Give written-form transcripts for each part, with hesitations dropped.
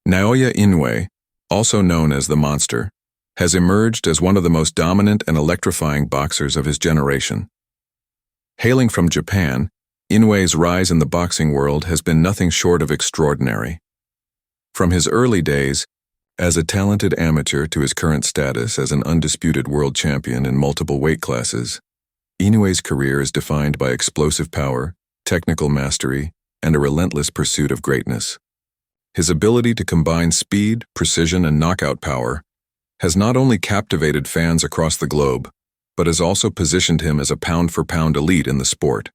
Naoya Inoue, also known as the Monster, has emerged as one of the most dominant and electrifying boxers of his generation. Hailing from Japan, Inoue's rise in the boxing world has been nothing short of extraordinary. From his early days as a talented amateur to his current status as an undisputed world champion in multiple weight classes, Inoue's career is defined by explosive power, technical mastery, and a relentless pursuit of greatness. His ability to combine speed, precision, and knockout power has not only captivated fans across the globe, but has also positioned him as a pound-for-pound elite in the sport.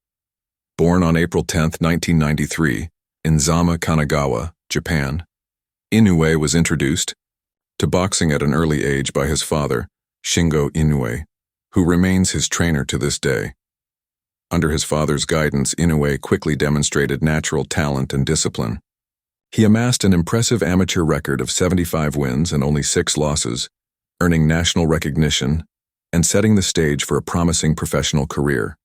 Born on April 10, 1993, in Zama, Kanagawa, Japan, Inoue was introduced to boxing at an early age by his father, Shingo Inoue, who remains his trainer to this day. Under his father's guidance, Inoue quickly demonstrated natural talent and discipline. He amassed an impressive amateur record of 75 wins and only 6 losses, earning national recognition and setting the stage for a promising professional career.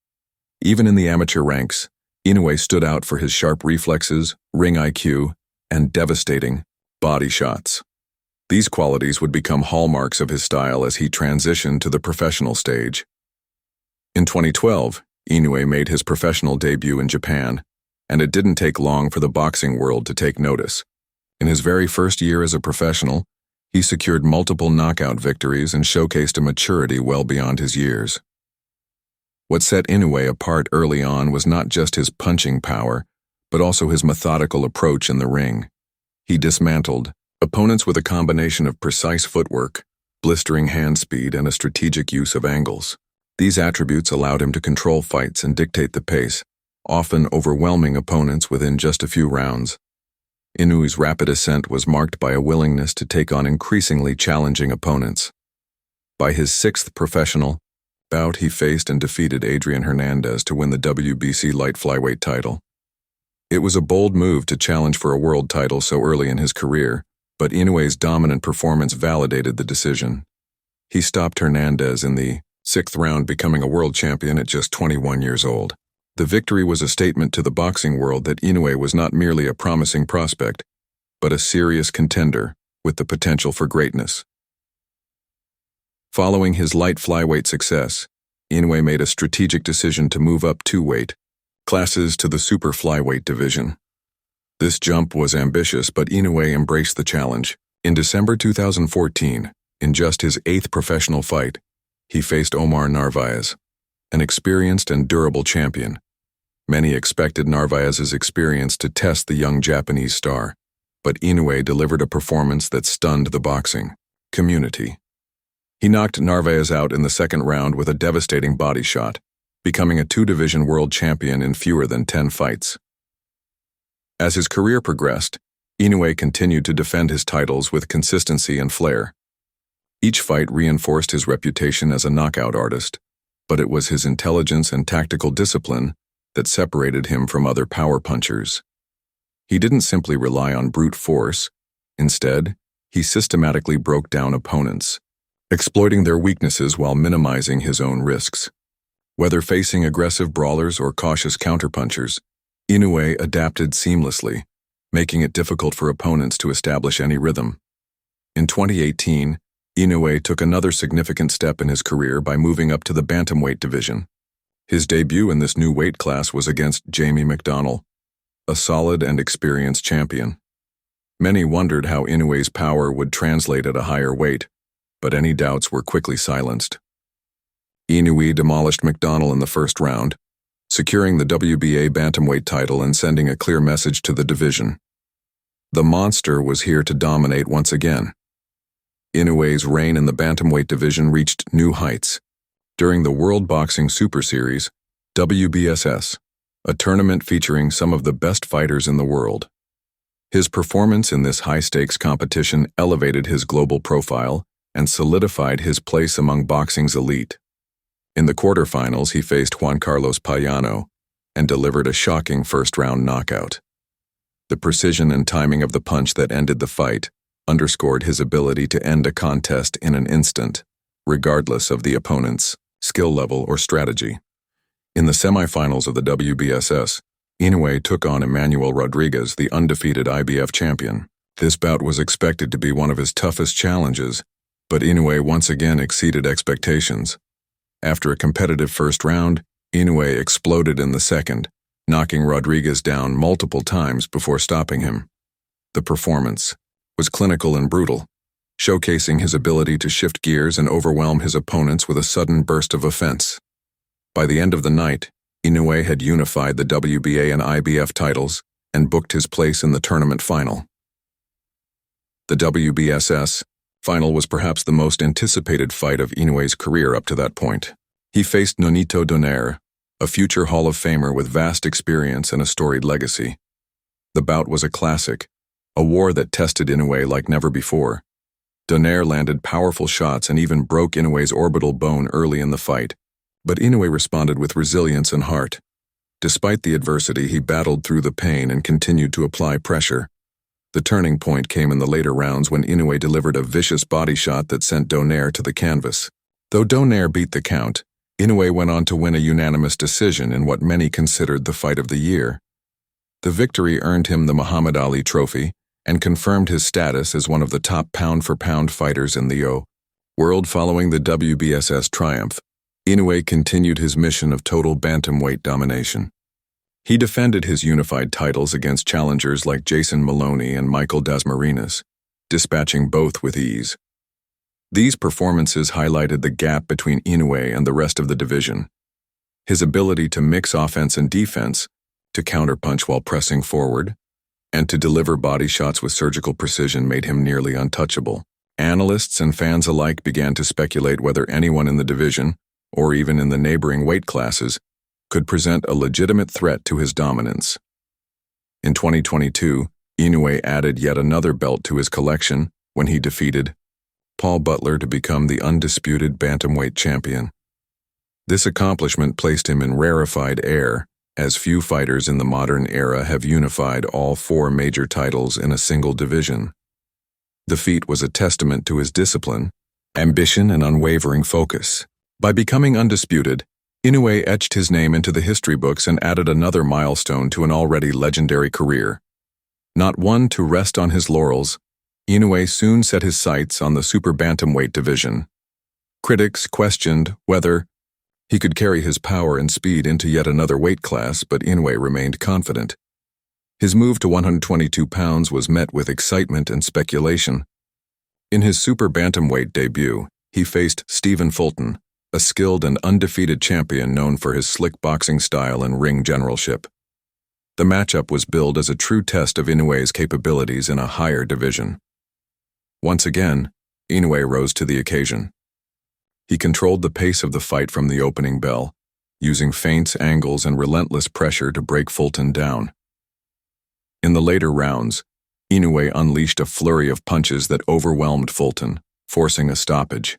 Even in the amateur ranks, Inoue stood out for his sharp reflexes, ring IQ, and devastating body shots. These qualities would become hallmarks of his style as he transitioned to the professional stage. In 2012, Inoue made his professional debut in Japan, and it didn't take long for the boxing world to take notice. In his very first year as a professional, he secured multiple knockout victories and showcased a maturity well beyond his years. What set Inoue apart early on was not just his punching power, but also his methodical approach in the ring. He dismantled opponents with a combination of precise footwork, blistering hand speed, and a strategic use of angles. These attributes allowed him to control fights and dictate the pace, often overwhelming opponents within just a few rounds. Inoue's rapid ascent was marked by a willingness to take on increasingly challenging opponents. By his 6th professional bout, he faced and defeated Adrian Hernandez to win the WBC light flyweight title. It was a bold move to challenge for a world title so early in his career, but Inoue's dominant performance validated the decision. He stopped Hernandez in the 6th round, becoming a world champion at just 21 years old. The victory was a statement to the boxing world that Inoue was not merely a promising prospect, but a serious contender with the potential for greatness. Following his light flyweight success, Inoue made a strategic decision to move up 2 weight classes to the super flyweight division. This jump was ambitious, but Inoue embraced the challenge. In December 2014, in just his 8th professional fight, he faced Omar Narvaez, an experienced and durable champion. Many expected Narvaez's experience to test the young Japanese star, but Inoue delivered a performance that stunned the boxing community. He knocked Narvaez out in the 2nd round with a devastating body shot, becoming a 2-division world champion in fewer than 10 fights. As his career progressed, Inoue continued to defend his titles with consistency and flair. Each fight reinforced his reputation as a knockout artist, but it was his intelligence and tactical discipline that separated him from other power punchers. He didn't simply rely on brute force. Instead, he systematically broke down opponents, exploiting their weaknesses while minimizing his own risks. Whether facing aggressive brawlers or cautious counterpunchers, Inoue adapted seamlessly, making it difficult for opponents to establish any rhythm. In 2018, Inoue took another significant step in his career by moving up to the bantamweight division. His debut in this new weight class was against Jamie McDonnell, a solid and experienced champion. Many wondered how Inoue's power would translate at a higher weight, but any doubts were quickly silenced. Inoue demolished McDonnell in the 1st round, securing the WBA bantamweight title and sending a clear message to the division. The Monster was here to dominate once again. Inoue's reign in the bantamweight division reached new heights. During the World Boxing Super Series, WBSS, a tournament featuring some of the best fighters in the world. His performance in this high-stakes competition elevated his global profile and solidified his place among boxing's elite. In the quarterfinals, he faced Juan Carlos Payano and delivered a shocking 1st-round knockout. The precision and timing of the punch that ended the fight underscored his ability to end a contest in an instant, regardless of the opponent's skill level or strategy. In the semifinals of the WBSS, Inoue took on Emmanuel Rodriguez, the undefeated IBF champion. This bout was expected to be one of his toughest challenges, but Inoue once again exceeded expectations. After a competitive first round, Inoue exploded in the second, knocking Rodriguez down multiple times before stopping him. The performance was clinical and brutal, showcasing his ability to shift gears and overwhelm his opponents with a sudden burst of offense. By the end of the night, Inoue had unified the WBA and IBF titles and booked his place in the tournament final. The WBSS final was perhaps the most anticipated fight of Inoue's career up to that point. He faced Nonito Donaire, a future Hall of Famer with vast experience and a storied legacy. The bout was a classic, a war that tested Inoue like never before. Donaire landed powerful shots and even broke Inoue's orbital bone early in the fight, but Inoue responded with resilience and heart. Despite the adversity, he battled through the pain and continued to apply pressure. The turning point came in the later rounds when Inoue delivered a vicious body shot that sent Donaire to the canvas. Though Donaire beat the count, Inoue went on to win a unanimous decision in what many considered the fight of the year. The victory earned him the Muhammad Ali Trophy and confirmed his status as one of the top pound-for-pound fighters in the world. Following the WBSS triumph, Inoue continued his mission of total bantamweight domination. He defended his unified titles against challengers like Jason Maloney and Michael Dasmariñas, dispatching both with ease. These performances highlighted the gap between Inoue and the rest of the division. His ability to mix offense and defense, to counterpunch while pressing forward, and to deliver body shots with surgical precision made him nearly untouchable. Analysts and fans alike began to speculate whether anyone in the division, or even in the neighboring weight classes, could present a legitimate threat to his dominance. In 2022, Inoue added yet another belt to his collection when he defeated Paul Butler to become the undisputed bantamweight champion. This accomplishment placed him in rarefied air, as few fighters in the modern era have unified all 4 major titles in a single division. The feat was a testament to his discipline, ambition, and unwavering focus. By becoming undisputed, Inoue etched his name into the history books and added another milestone to an already legendary career. Not one to rest on his laurels, Inoue soon set his sights on the super bantamweight division. Critics questioned whether he could carry his power and speed into yet another weight class, but Inoue remained confident. His move to 122 pounds was met with excitement and speculation. In his super bantamweight debut, he faced Stephen Fulton, a skilled and undefeated champion known for his slick boxing style and ring generalship. The matchup was billed as a true test of Inoue's capabilities in a higher division. Once again, Inoue rose to the occasion. He controlled the pace of the fight from the opening bell, using feints, angles, and relentless pressure to break Fulton down. In the later rounds, Inoue unleashed a flurry of punches that overwhelmed Fulton, forcing a stoppage.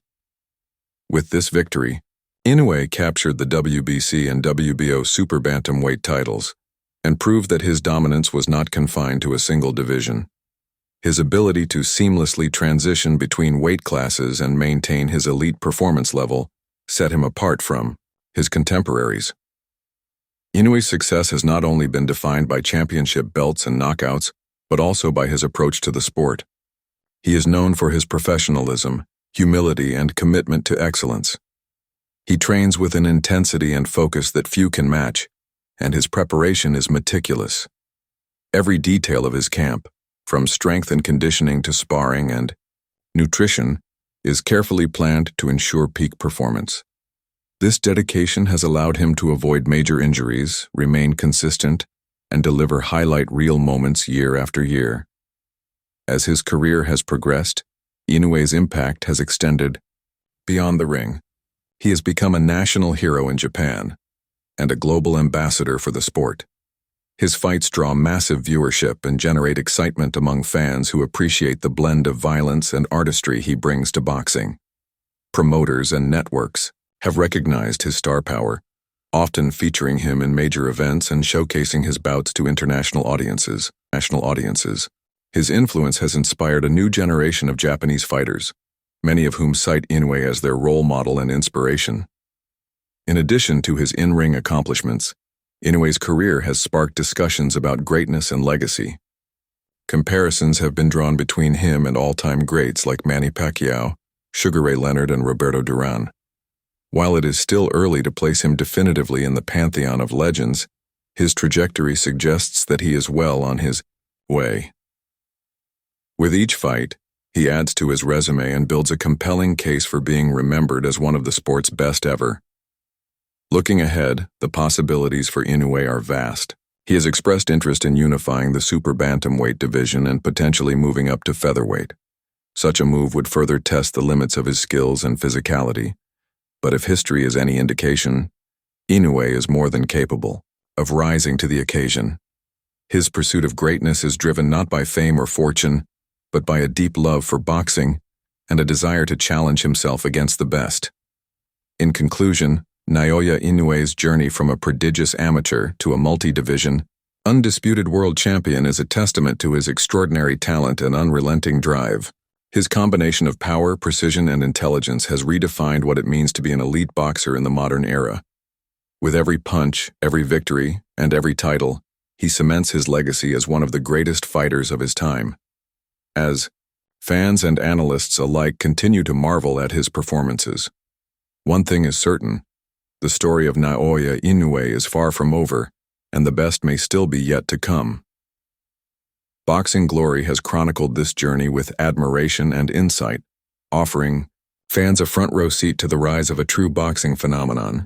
With this victory, Inoue captured the WBC and WBO super bantamweight titles and proved that his dominance was not confined to a single division. His ability to seamlessly transition between weight classes and maintain his elite performance level set him apart from his contemporaries. Inoue's success has not only been defined by championship belts and knockouts, but also by his approach to the sport. He is known for his professionalism, humility, and commitment to excellence. He trains with an intensity and focus that few can match, and his preparation is meticulous. Every detail of his camp, from strength and conditioning to sparring and nutrition, is carefully planned to ensure peak performance. This dedication has allowed him to avoid major injuries, remain consistent, and deliver highlight reel moments year after year. As his career has progressed, Inoue's impact has extended beyond the ring. He has become a national hero in Japan and a global ambassador for the sport. His fights draw massive viewership and generate excitement among fans who appreciate the blend of violence and artistry he brings to boxing. Promoters and networks have recognized his star power, often featuring him in major events and showcasing his bouts to international audiences. His influence has inspired a new generation of Japanese fighters, many of whom cite Inoue as their role model and inspiration. In addition to his in-ring accomplishments, Inoue's career has sparked discussions about greatness and legacy. Comparisons have been drawn between him and all-time greats like Manny Pacquiao, Sugar Ray Leonard, and Roberto Duran. While it is still early to place him definitively in the pantheon of legends, his trajectory suggests that he is well on his way. With each fight, he adds to his resume and builds a compelling case for being remembered as one of the sport's best ever. Looking ahead, the possibilities for Inoue are vast. He has expressed interest in unifying the super bantamweight division and potentially moving up to featherweight. Such a move would further test the limits of his skills and physicality. But if history is any indication, Inoue is more than capable of rising to the occasion. His pursuit of greatness is driven not by fame or fortune, but by a deep love for boxing and a desire to challenge himself against the best. In conclusion, Naoya Inoue's journey from a prodigious amateur to a multi-division, undisputed world champion is a testament to his extraordinary talent and unrelenting drive. His combination of power, precision, and intelligence has redefined what it means to be an elite boxer in the modern era. With every punch, every victory, and every title, he cements his legacy as one of the greatest fighters of his time. As fans and analysts alike continue to marvel at his performances, one thing is certain: the story of Naoya Inoue is far from over, and the best may still be yet to come. Boxing Glory has chronicled this journey with admiration and insight, offering fans a front-row seat to the rise of a true boxing phenomenon.